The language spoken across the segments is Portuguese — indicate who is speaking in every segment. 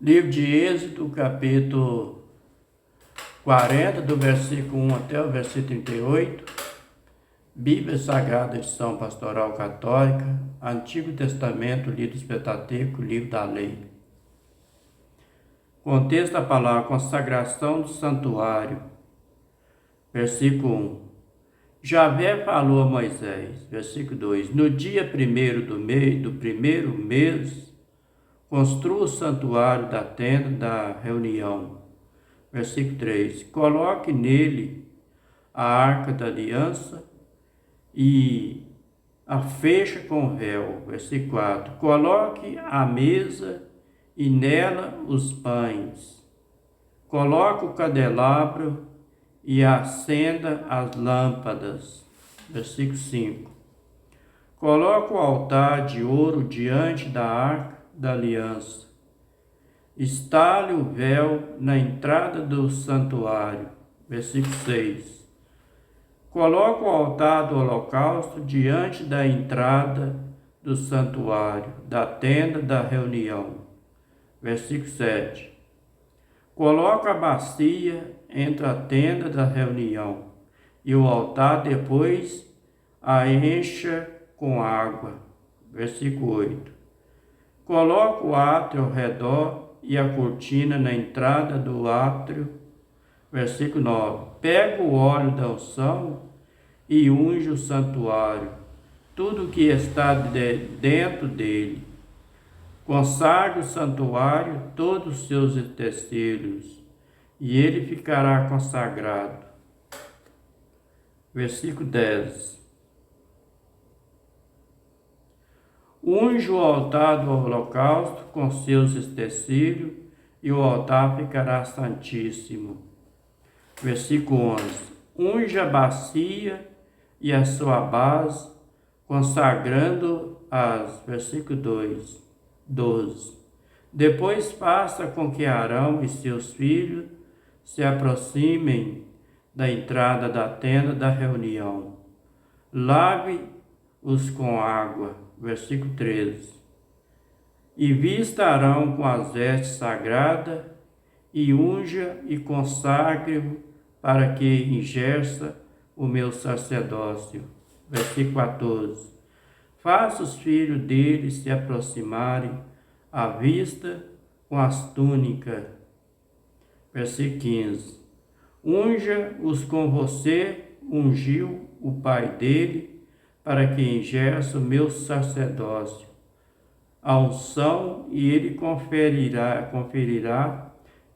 Speaker 1: Livro de Êxodo, capítulo 40, do versículo 1 até o versículo 38. Bíblia Sagrada, edição Pastoral Católica. Antigo Testamento, livro do Pentateuco, livro da Lei. Contexto da palavra: consagração do santuário. Versículo 1. Javé falou a Moisés. Versículo 2. No dia primeiro do primeiro mês, construa o santuário da tenda da reunião. Versículo 3. Coloque nele a arca da aliança e a fecha com véu. Versículo 4. Coloque a mesa e nela os pães. Coloque o candelabro e acenda as lâmpadas. Versículo 5. Coloque o altar de ouro diante da arca da aliança. Estale o véu na entrada do santuário. Versículo 6. Coloque o altar do holocausto diante da entrada do santuário, da tenda da reunião. Versículo 7. Coloque a bacia entre a tenda da reunião e o altar, depois a encha com água. Versículo 8. Coloque o átrio ao redor e a cortina na entrada do átrio. Versículo 9. Pega o óleo da unção e unge o santuário, tudo que está dentro dele. Consagre o santuário, todos os seus utensílios, e ele ficará consagrado. Versículo 10. Unge o altar do holocausto com seus utensílios, e o altar ficará santíssimo. Versículo 11. Unge a bacia e a sua base, consagrando-as. Versículo 12. Depois faça com que Arão e seus filhos se aproximem da entrada da tenda da reunião. Lave-os com água. Versículo 13. E vista Arão com as vestes sagradas, e unja e consagre-o para que exerça o meu sacerdócio. Versículo 14. Faça os filhos dele se aproximarem à vista com as túnicas. Versículo 15. Unja-os com você, ungiu o pai dele, para que exerça o meu sacerdócio. A unção, e ele conferirá,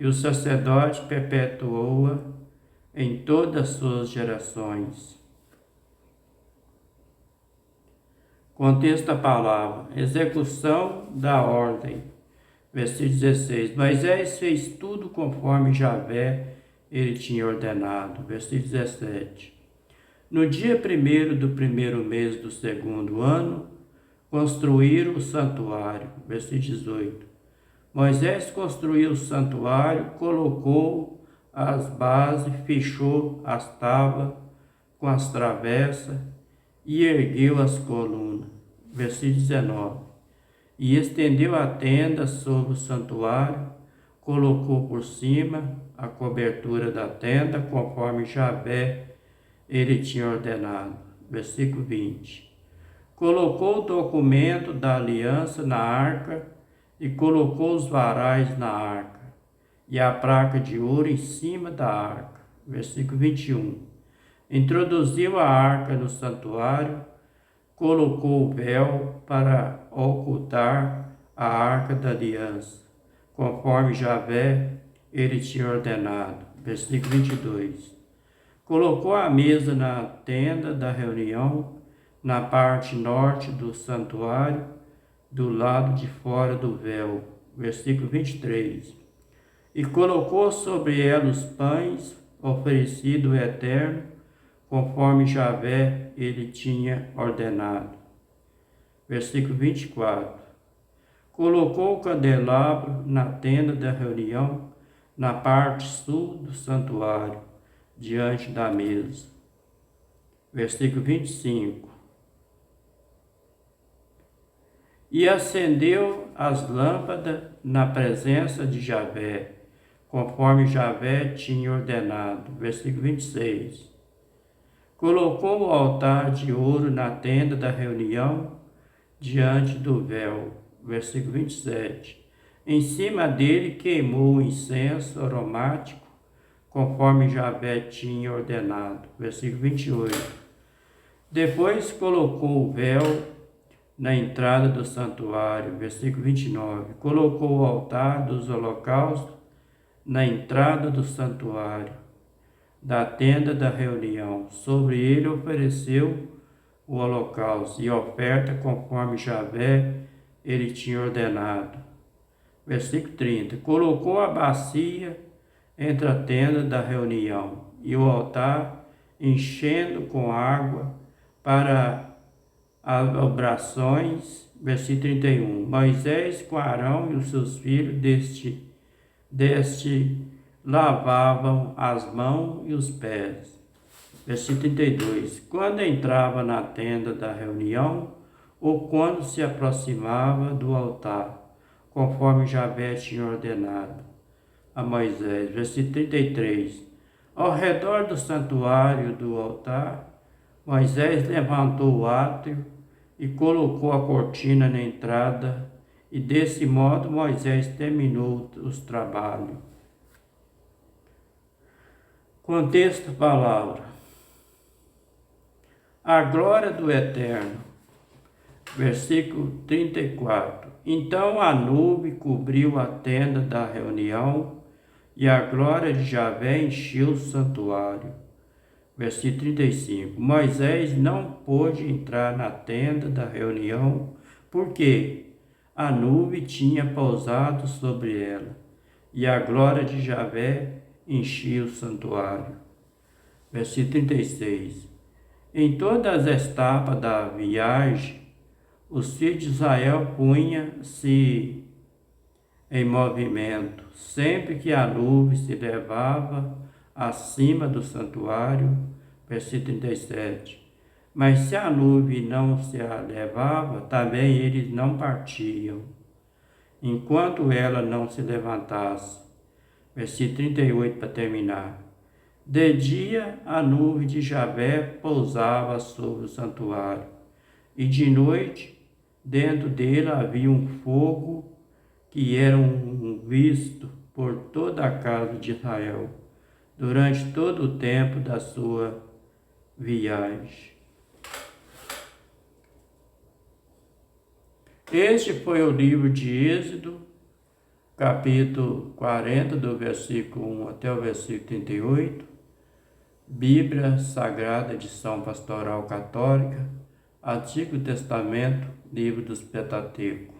Speaker 1: e o sacerdote perpetuou-a em todas as suas gerações. Contexto da palavra: execução da ordem. Versículo 16. Moisés fez tudo conforme Javé ele tinha ordenado. Versículo 17. No dia primeiro do primeiro mês do segundo ano, construíram o santuário. Versículo 18. Moisés construiu o santuário, colocou as bases, fechou as tábuas com as travessas e ergueu as colunas. Versículo 19. E estendeu a tenda sobre o santuário, colocou por cima a cobertura da tenda, conforme Javé ele tinha ordenado. Versículo 20. Colocou o documento da aliança na arca e colocou os varais na arca e a placa de ouro em cima da arca. Versículo 21. Introduziu a arca no santuário, colocou o véu para ocultar a arca da aliança, conforme Javé ele tinha ordenado. Versículo 22. Colocou a mesa na tenda da reunião, na parte norte do santuário, do lado de fora do véu. Versículo 23. E colocou sobre ela os pães oferecidos ao Eterno, conforme Javé ele tinha ordenado. Versículo 24. Colocou o candelabro na tenda da reunião, na parte sul do santuário, diante da mesa. Versículo 25. E acendeu as lâmpadas na presença de Javé, conforme Javé tinha ordenado. Versículo 26. Colocou o altar de ouro na tenda da reunião, diante do véu. Versículo 27. Em cima dele queimou o incenso aromático, conforme Javé tinha ordenado. Versículo 28. Depois colocou o véu na entrada do santuário. Versículo 29. Colocou o altar dos holocaustos na entrada do santuário, da tenda da reunião. Sobre ele ofereceu o holocausto e oferta conforme Javé ele tinha ordenado. Versículo 30. Colocou a bacia entre a tenda da reunião e o altar, enchendo com água para as obrações. Versículo 31. Moisés com Arão e os seus filhos deste lavavam as mãos e os pés. Versículo 32. Quando entrava na tenda da reunião, ou quando se aproximava do altar, conforme Javé tinha ordenado a Moisés. Versículo 33. Ao redor do santuário do altar, Moisés levantou o átrio e colocou a cortina na entrada, e desse modo Moisés terminou os trabalhos. Contexto da palavra. A glória do Eterno. Versículo 34. Então a nuvem cobriu a tenda da reunião, e a glória de Javé encheu o santuário. Versículo 35. Moisés não pôde entrar na tenda da reunião, porque a nuvem tinha pousado sobre ela, e a glória de Javé enchia o santuário. Versículo 36. Em todas as etapas da viagem, os filhos de Israel punham-se em movimento, sempre que a nuvem se levava acima do santuário. Versículo 37. Mas se a nuvem não se levava, também eles não partiam, enquanto ela não se levantasse. Versículo 38 para terminar. De dia a nuvem de Javé pousava sobre o santuário, e de noite dentro dele havia um fogo que era visto por toda a casa de Israel, durante todo o tempo da sua viagem. Este foi o livro de Êxodo, capítulo 40, do versículo 1 até o versículo 38, Bíblia Sagrada, edição Pastoral Católica, Antigo Testamento, livro dos Pentateuco.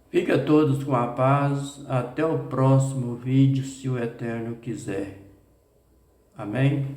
Speaker 1: Fica todos com a paz. Até o próximo vídeo, se o Eterno quiser. Amém?